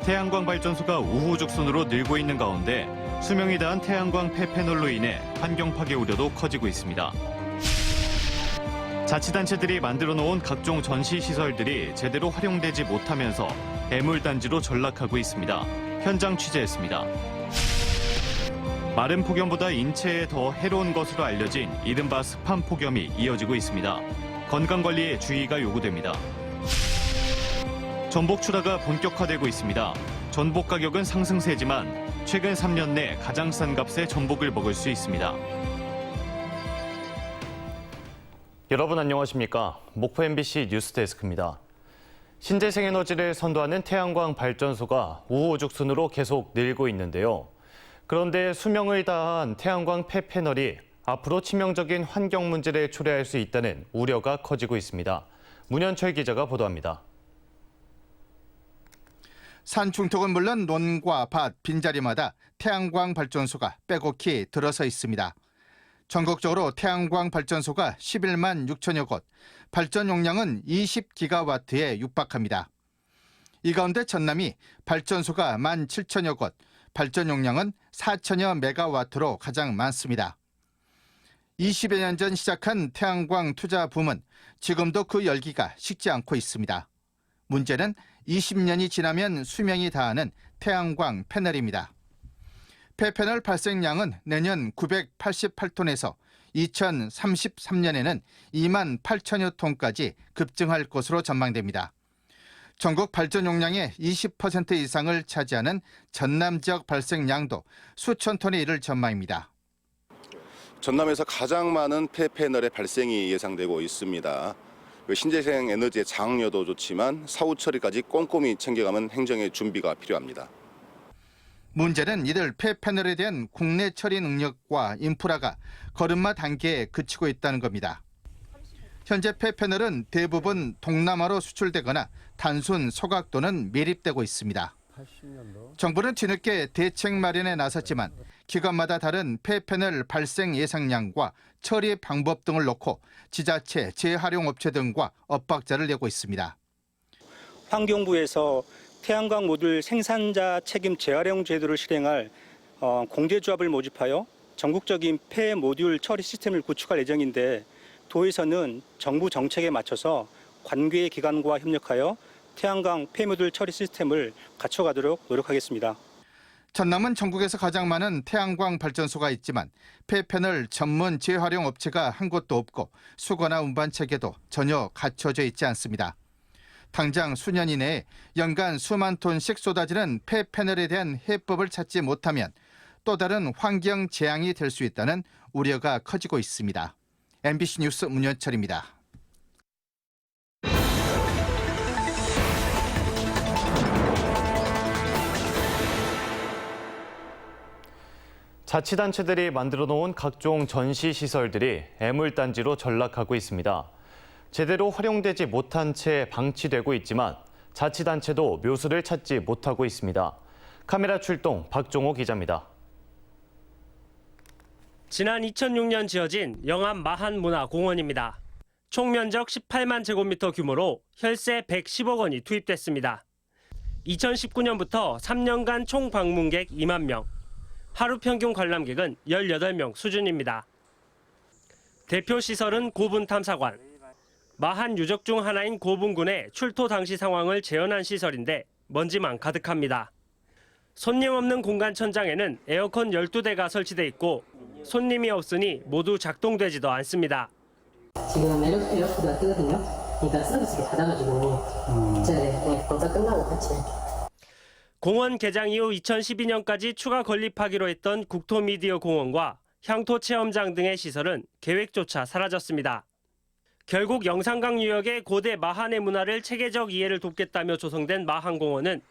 태양광 발전소가 우후죽순으로 늘고 있는 가운데 수명이 다한 태양광 폐패널로 인해 환경 파괴 우려도 커지고 있습니다. 자치단체들이 만들어 놓은 각종 전시 시설들이 제대로 활용되지 못하면서 애물단지로 전락하고 있습니다. 현장 취재했습니다. 마른 폭염보다 인체에 더 해로운 것으로 알려진 이른바 습한 폭염이 이어지고 있습니다. 건강관리에 주의가 요구됩니다. 전복 출하가 본격화되고 있습니다. 전복 가격은 상승세지만 최근 3년 내 가장 싼 값의 전복을 먹을 수 있습니다. 여러분 안녕하십니까? 목포 MBC 뉴스데스크입니다. 신재생 에너지를 선도하는 태양광 발전소가 우후죽순으로 계속 늘고 있는데요. 그런데 수명을 다한 태양광 폐패널이 앞으로 치명적인 환경 문제를 초래할 수 있다는 우려가 커지고 있습니다. 문현철 기자가 보도합니다. 산 중턱은 물론 논과 밭, 빈자리마다 태양광 발전소가 빼곡히 들어서 있습니다. 전국적으로 태양광 발전소가 11만 6천여 곳, 발전 용량은 20기가와트에 육박합니다. 이 가운데 전남이 발전소가 1만 7천여 곳, 발전 용량은 4천여 메가와트로 가장 많습니다. 20여 년 전 시작한 태양광 투자 붐은 지금도 그 열기가 식지 않고 있습니다. 문제는 20년이 지나면 수명이 다하는 태양광 패널입니다. 폐패널 발생량은 내년 988톤에서 2033년에는 2만 8천여 톤까지 급증할 것으로 전망됩니다. 전국 발전 용량의 20% 이상을 차지하는 전남 지역 발생량도 수천 톤에 이를 전망입니다. 전남에서 가장 많은 폐패널의 발생이 예상되고 있습니다. 신재생 에너지의 장려도 좋지만 사후 처리까지 꼼꼼히 챙겨가면 행정의 준비가 필요합니다. 문제는 이들 폐패널에 대한 국내 처리 능력과 인프라가 걸음마 단계에 그치고 있다는 겁니다. 현재 폐패널은 대부분 동남아로 수출되거나 단순 소각 또는 매립되고 있습니다. 정부는 뒤늦게 대책 마련에 나섰지만 기관마다 다른 폐패널 발생 예상량과 처리 방법 등을 놓고 지자체, 재활용 업체 등과 엇박자를 내고 있습니다. 환경부에서 태양광 모듈 생산자 책임 재활용 제도를 실행할 공제조합을 모집하여 전국적인 폐 모듈 처리 시스템을 구축할 예정인데 도에서는 정부 정책에 맞춰서 관계 기관과 협력하여 태양광 폐 모듈 처리 시스템을 갖춰가도록 노력하겠습니다. 전남은 전국에서 가장 많은 태양광 발전소가 있지만 폐패널 전문 재활용 업체가 한 곳도 없고 수거나 운반 체계도 전혀 갖춰져 있지 않습니다. 당장 수년 이내에 연간 수만 톤씩 쏟아지는 폐패널에 대한 해법을 찾지 못하면 또 다른 환경 재앙이 될 수 있다는 우려가 커지고 있습니다. MBC 뉴스 문현철입니다. 자치단체들이 만들어 놓은 각종 전시 시설들이 애물단지로 전락하고 있습니다. 제대로 활용되지 못한 채 방치되고 있지만 자치단체도 묘수를 찾지 못하고 있습니다. 카메라 출동 박종호 기자입니다. 지난 2006년 지어진 영암 마한문화공원입니다. 총 면적 18만 제곱미터 규모로 혈세 110억 원이 투입됐습니다. 2019년부터 3년간 총 방문객 2만 명, 하루 평균 관람객은 18명 수준입니다. 대표 시설은 고분탐사관. 마한 유적 중 하나인 고분군의 출토 당시 상황을 재현한 시설인데 먼지만 가득합니다. 손님 없는 공간 천장에는 에어컨 12대가 설치돼 있고 손님이 없으니 모두 작동되지도 않습니다. 지금 에어컨이 뜨거든요. 그러니까 서비스가 닫아가지고 이제 공사 끝나고 같이. 공원 개장 이후 2012년까지 추가 건립하기로 했던 국토미디어 공원과 향토체험장 등의 시설은 계획조차 사라졌습니다. 결국 영산강 유역의 고대 마한의 문화를 체계적 이해를 돕겠다며 조성된 마한공원은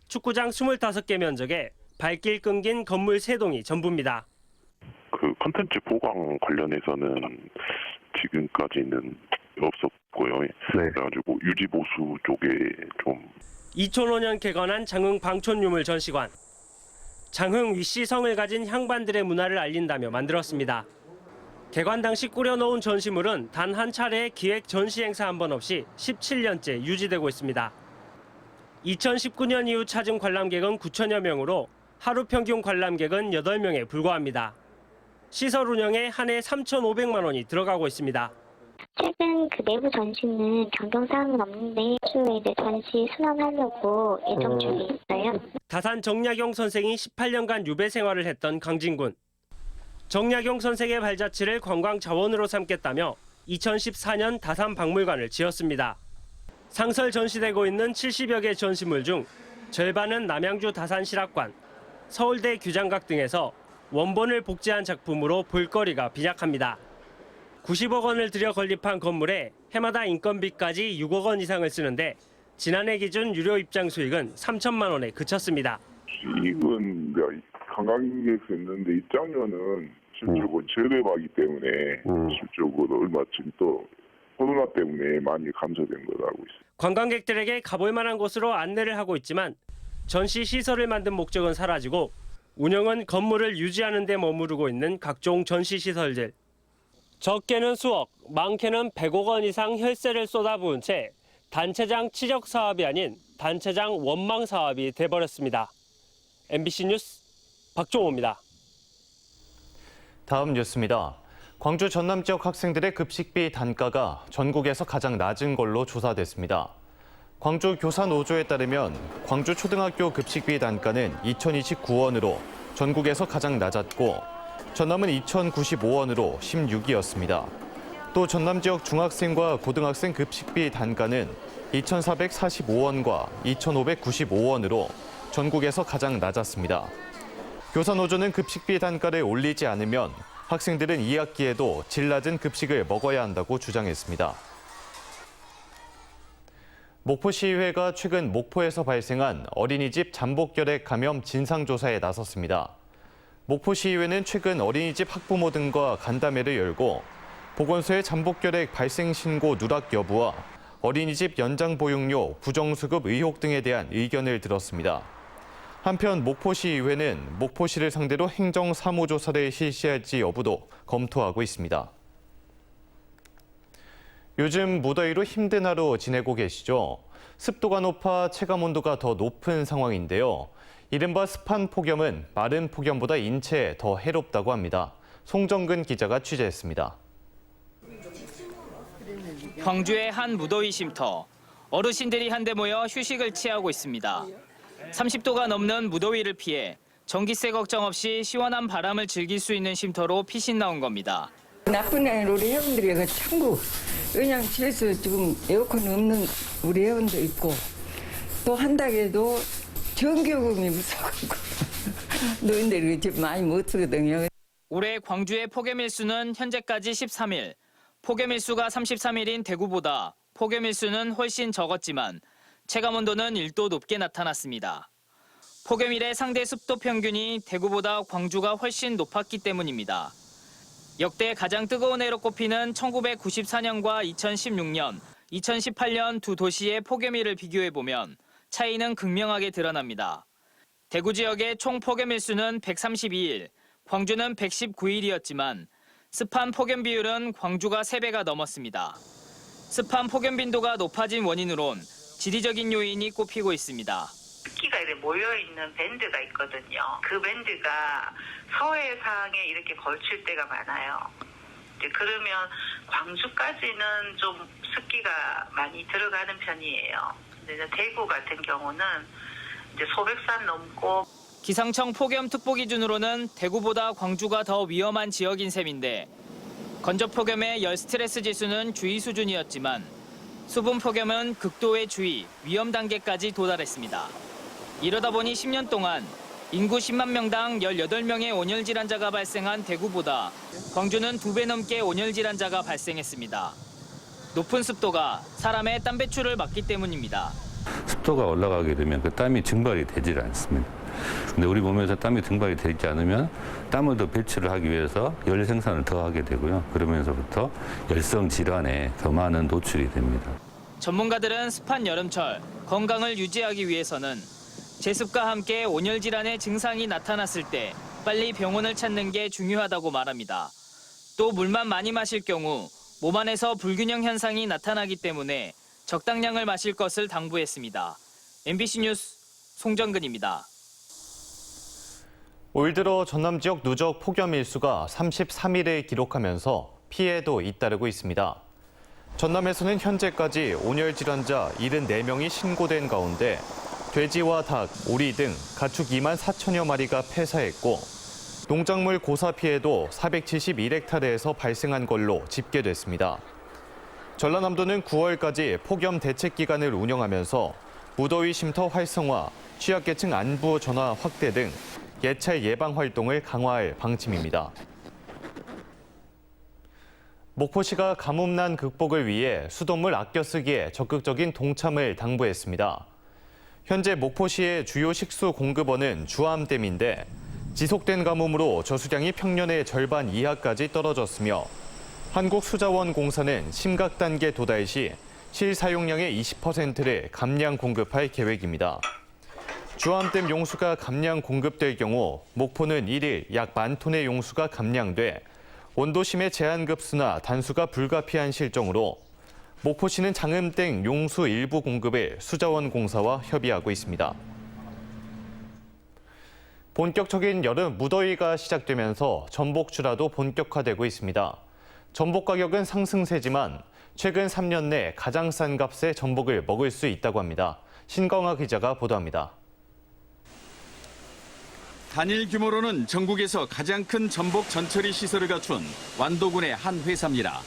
축구장 25개 면적에 발길 끊긴 건물 3동이 전부입니다. 그 콘텐츠 보강 관련해서는 지금까지는 없었고요. 네. 그래가지고 유지 보수 쪽에 좀 2005년 개관한 장흥 방촌유물 전시관. 장흥 위시성을 가진 향반들의 문화를 알린다며 만들었습니다. 개관 당시 꾸려놓은 전시물은 단 한 차례의 기획 전시 행사 한 번 없이 17년째 유지되고 있습니다. 2019년 이후 찾은 관람객은 9천여 명으로 하루 평균 관람객은 8명에 불과합니다. 시설 운영에 한 해 3,500만 원이 들어가고 있습니다. 최근 그 내부 전시는 변경 사항은 없는데 추후에 이제 전시 순환하려고 예정 중에 있어요. 다산 정약용 선생이 18년간 유배 생활을 했던 강진군. 정약용 선생의 발자취를 관광 자원으로 삼겠다며 2014년 다산 박물관을 지었습니다. 상설 전시되고 있는 70여 개 전시물 중 절반은 남양주 다산실학관, 서울대 규장각 등에서 원본을 복제한 작품으로 볼거리가 빈약합니다. 90억 원을 들여 건립한 건물에 해마다 인건비까지 6억 원 이상을 쓰는데 지난해 기준 유료 입장 수익은 3천만 원에 그쳤습니다. 이건 관광객 했는데 입장료는 실적으로 저렴하기 때문에 실적으로 얼마 지금 또 코로나 때문에 많이 감소된 걸로 알고 있습니다. 관광객들에게 가볼 만한 곳으로 안내를 하고 있지만 전시 시설을 만든 목적은 사라지고 운영은 건물을 유지하는 데 머무르고 있는 각종 전시 시설들. 적게는 수억, 많게는 100억 원 이상 혈세를 쏟아부은 채 단체장 치적 사업이 아닌 단체장 원망 사업이 돼버렸습니다. MBC 뉴스 박종호입니다. 다음 뉴스입니다. 광주 전남 지역 학생들의 급식비 단가가 전국에서 가장 낮은 걸로 조사됐습니다. 광주 교사노조에 따르면 광주 초등학교 급식비 단가는 2,029원으로 전국에서 가장 낮았고 전남은 2,095원으로 16위였습니다. 또 전남 지역 중학생과 고등학생 급식비 단가는 2,445원과 2,595원으로 전국에서 가장 낮았습니다. 교사노조는 급식비 단가를 올리지 않으면 학생들은 2학기에도 질 낮은 급식을 먹어야 한다고 주장했습니다. 목포시의회가 최근 목포에서 발생한 어린이집 잠복결핵 감염 진상조사에 나섰습니다. 목포시의회는 최근 어린이집 학부모 등과 간담회를 열고 보건소의 잠복결핵 발생 신고 누락 여부와 어린이집 연장 보육료 부정수급 의혹 등에 대한 의견을 들었습니다. 한편 목포시의회는 목포시를 상대로 행정사무조사를 실시할지 여부도 검토하고 있습니다. 요즘 무더위로 힘든 하루 지내고 계시죠? 습도가 높아 체감온도가 더 높은 상황인데요. 이른바 습한 폭염은 마른 폭염보다 인체에 더 해롭다고 합니다. 송정근 기자가 취재했습니다. 광주의 한 무더위 쉼터. 어르신들이 한데 모여 휴식을 취하고 있습니다. 30도가 넘는 무더위를 피해 전기세 걱정 없이 시원한 바람을 즐길 수 있는 쉼터로 피신 나온 겁니다. 나쁜 우리 회원들이 참고 그냥 집에서 지금 에어컨 없는 우리 회원도 있고 또 한다고해도 전기요금이 무서워갖고 노인들이 집 많이 못 쓰거든요. 올해 광주의 폭염일수는 현재까지 13일. 폭염일수가 33일인 대구보다 폭염일수는 훨씬 적었지만 체감온도는 1도 높게 나타났습니다. 폭염일의 상대 습도 평균이 대구보다 광주가 훨씬 높았기 때문입니다. 역대 가장 뜨거운 해로 꼽히는 1994년과 2016년, 2018년 두 도시의 폭염일을 비교해보면 차이는 극명하게 드러납니다. 대구 지역의 총 폭염일수는 132일, 광주는 119일이었지만 습한 폭염 비율은 광주가 3배가 넘었습니다. 습한 폭염 빈도가 높아진 원인으론 지리적인 요인이 꼽히고 있습니다. 습기가 이렇게 모여있는 밴드가 있거든요. 그 밴드가 서해상에 이렇게 걸칠 때가 많아요. 그러면 광주까지는 좀 습기가 많이 들어가는 편이에요. 근데 대구 같은 경우는 이제 소백산 넘고 기상청 폭염특보 기준으로는 대구보다 광주가 더 위험한 지역인 셈인데 건조폭염의 열 스트레스 지수는 주의 수준이었지만 수분폭염은 극도의 주의, 위험 단계까지 도달했습니다. 이러다 보니 10년 동안 인구 10만 명당 18명의 온열 질환자가 발생한 대구보다 광주는 2배 넘게 온열 질환자가 발생했습니다. 높은 습도가 사람의 땀 배출을 막기 때문입니다. 습도가 올라가게 되면 그 땀이 증발이 되질 않습니다. 근데 우리 몸에서 땀이 증발이 되지 않으면 땀을 더 배출을 하기 위해서 열 생산을 더 하게 되고요. 그러면서부터 열성 질환에 더 많은 노출이 됩니다. 전문가들은 습한 여름철 건강을 유지하기 위해서는 제습과 함께 온열 질환의 증상이 나타났을 때 빨리 병원을 찾는 게 중요하다고 말합니다. 또 물만 많이 마실 경우 몸 안에서 불균형 현상이 나타나기 때문에 적당량을 마실 것을 당부했습니다. MBC 뉴스 송정근입니다. 올 들어 전남 지역 누적 폭염 일수가 33일을 기록하면서 피해도 잇따르고 있습니다. 전남에서는 현재까지 온열 질환자 74명이 신고된 가운데 돼지와 닭, 오리 등 가축 2만 4천여 마리가 폐사했고 농작물 고사 피해도 471헥타르에서 발생한 걸로 집계됐습니다. 전라남도는 9월까지 폭염 대책 기간을 운영하면서 무더위 쉼터 활성화, 취약계층 안부 전화 확대 등 예찰 예방 활동을 강화할 방침입니다. 목포시가 가뭄난 극복을 위해 수돗물 아껴 쓰기에 적극적인 동참을 당부했습니다. 현재 목포시의 주요 식수 공급원은 주암댐인데 지속된 가뭄으로 저수량이 평년의 절반 이하까지 떨어졌으며 한국수자원공사는 심각 단계 도달 시 실사용량의 20%를 감량 공급할 계획입니다. 주암댐 용수가 감량 공급될 경우 목포는 1일 약 10,000톤의 용수가 감량돼 온도심의 제한급수나 단수가 불가피한 실정으로 목포시는 장음댐 용수 일부 공급을 수자원공사와 협의하고 있습니다. 본격적인 여름 무더위가 시작되면서 전복 출하도 본격화되고 있습니다. 전복 가격은 상승세지만 최근 3년 내 가장 싼 값의 전복을 먹을 수 있다고 합니다. 신광하 기자가 보도합니다. 단일 규모로는 전국에서 가장 큰 전복 전처리 시설을 갖춘 완도군의 한 회사입니다.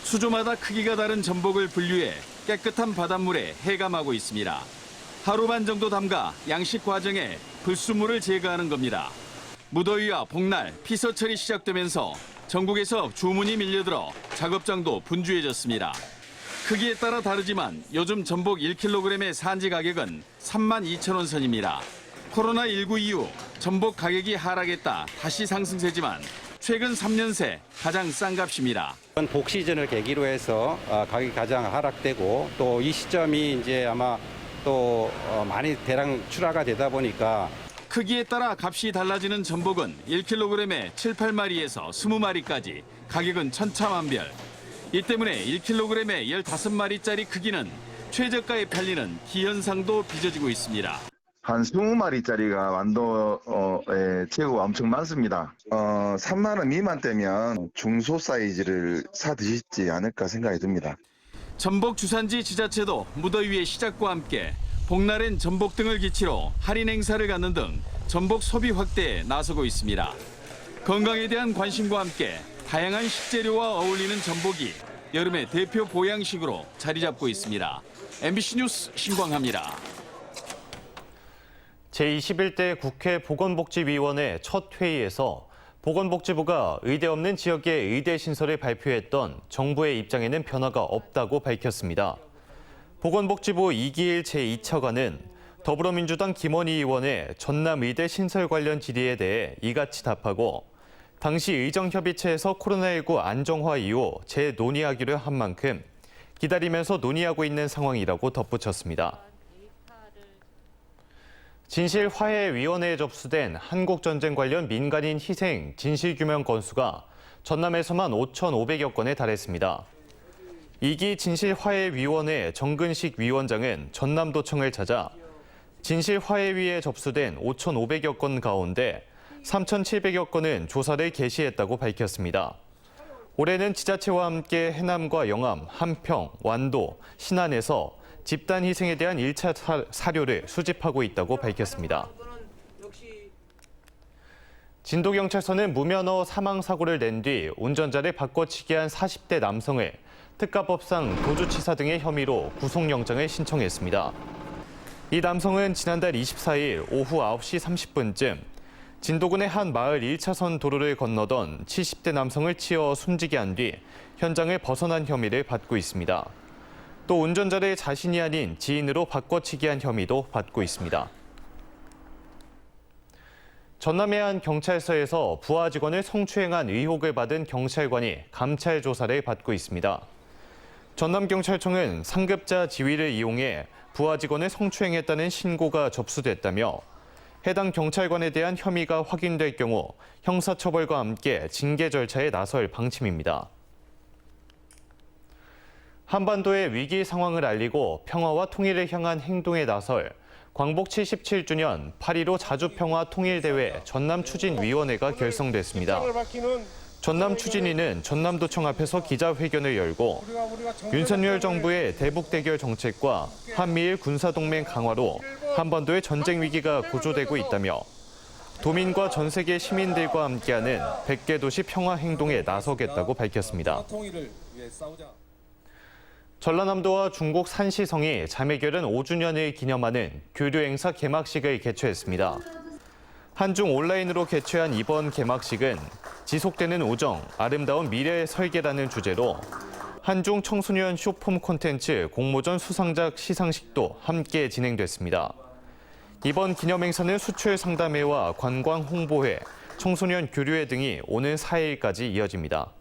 수조마다 크기가 다른 전복을 분류해 깨끗한 바닷물에 해감하고 있습니다. 하루 반 정도 담가 양식 과정에 불순물을 제거하는 겁니다. 무더위와 복날, 피서철이 시작되면서 전국에서 주문이 밀려들어 작업장도 분주해졌습니다. 크기에 따라 다르지만 요즘 전복 1kg의 산지 가격은 32,000원 선입니다. 코로나19 이후 전복 가격이 하락했다 다시 상승세지만 최근 3년 새 가장 싼 값입니다. 복 시즌을 계기로 해서 가격이 가장 하락되고 또 이 시점이 이제 아마 또 많이 대량 출하가 되다 보니까 크기에 따라 값이 달라지는 전복은 1kg에 7, 8마리에서 20마리까지 가격은 천차만별. 이 때문에 1kg에 15마리짜리 크기는 최저가에 팔리는 기현상도 빚어지고 있습니다. 한 20마리짜리가 완도에 재고가 엄청 많습니다. 3만 원 미만대면 중소 사이즈를 사 드시지 않을까 생각이 듭니다. 전복 주산지 지자체도 무더위의 시작과 함께 복날엔 전복 등을 기치로 할인 행사를 갖는 등 전복 소비 확대에 나서고 있습니다. 건강에 대한 관심과 함께 다양한 식재료와 어울리는 전복이 여름의 대표 보양식으로 자리 잡고 있습니다. MBC 뉴스 신광하입니다. 제21대 국회 보건복지위원회 첫 회의에서 보건복지부가 의대 없는 지역의 의대 신설을 발표했던 정부의 입장에는 변화가 없다고 밝혔습니다. 보건복지부 이기일 제2차관은 더불어민주당 김원희 의원의 전남의대 신설 관련 질의에 대해 이같이 답하고 당시 의정협의체에서 코로나19 안정화 이후 재논의하기로 한 만큼 기다리면서 논의하고 있는 상황이라고 덧붙였습니다. 진실화해위원회에 접수된 한국전쟁 관련 민간인 희생 진실규명 건수가 전남에서만 5,500여 건에 달했습니다. 이기 진실화해위원회 정근식 위원장은 전남도청을 찾아 진실화해위에 접수된 5,500여 건 가운데 3,700여 건은 조사를 개시했다고 밝혔습니다. 올해는 지자체와 함께 해남과 영암, 함평, 완도, 신안에서 집단 희생에 대한 1차 사료를 수집하고 있다고 밝혔습니다. 진도경찰서는 무면허 사망사고를 낸 뒤 운전자를 바꿔치기 한 40대 남성을 특가법상 도주치사 등의 혐의로 구속영장을 신청했습니다. 이 남성은 지난달 24일 오후 9시 30분쯤 진도군의 한 마을 1차선 도로를 건너던 70대 남성을 치어 숨지게 한 뒤 현장을 벗어난 혐의를 받고 있습니다. 또 운전자를 자신이 아닌 지인으로 바꿔치기 한 혐의도 받고 있습니다. 전남의 한 경찰서에서 부하 직원을 성추행한 의혹을 받은 경찰관이 감찰 조사를 받고 있습니다. 전남경찰청은 상급자 지위를 이용해 부하 직원을 성추행했다는 신고가 접수됐다며 해당 경찰관에 대한 혐의가 확인될 경우 형사처벌과 함께 징계 절차에 나설 방침입니다. 한반도의 위기 상황을 알리고 평화와 통일을 향한 행동에 나설 광복 77주년 8.15 자주평화통일대회 전남추진위원회가 결성됐습니다. 전남추진위는 전남도청 앞에서 기자회견을 열고 윤석열 정부의 대북대결 정책과 한미일 군사동맹 강화로 한반도의 전쟁 위기가 고조되고 있다며 도민과 전 세계 시민들과 함께하는 100개 도시 평화행동에 나서겠다고 밝혔습니다. 전라남도와 중국 산시성이 자매결연 5주년을 기념하는 교류행사 개막식을 개최했습니다. 한중 온라인으로 개최한 이번 개막식은 지속되는 우정, 아름다운 미래의 설계라는 주제로 한중 청소년 쇼폼 콘텐츠 공모전 수상작 시상식도 함께 진행됐습니다. 이번 기념행사는 수출 상담회와 관광 홍보회, 청소년 교류회 등이 오는 4일까지 이어집니다.